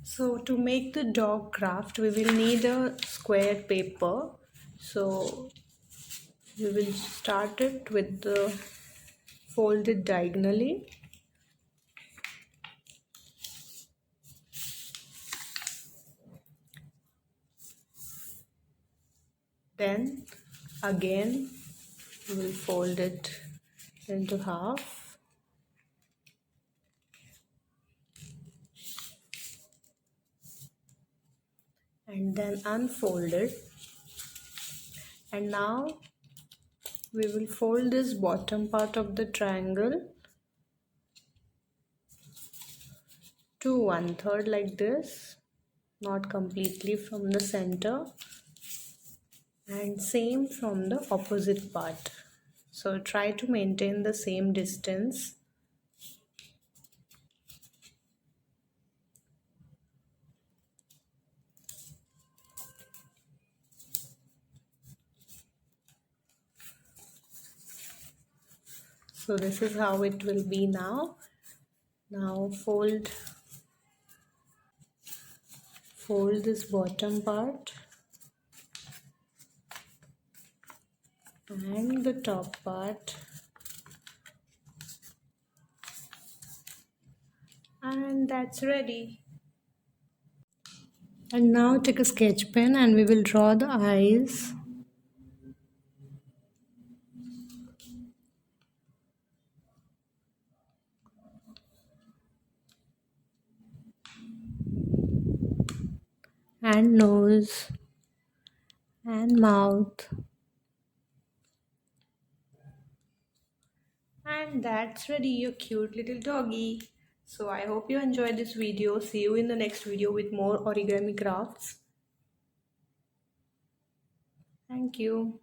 So to make the dog craft, we will need a square paper. So we will start it with the folded diagonally. Then again we will fold it into half. And then unfold it. And now we will fold this bottom part of the triangle to 1/3 like this, not completely from the center, and same from the opposite part. So try to maintain the same distance. So this is how it will be now. Now fold this bottom part and the top part, and that's ready. And now take a sketch pen and we will draw the eyes. And nose and mouth. And that's ready, your cute little doggy. So I hope you enjoyed this video. See you in the next video with more origami crafts. Thank you.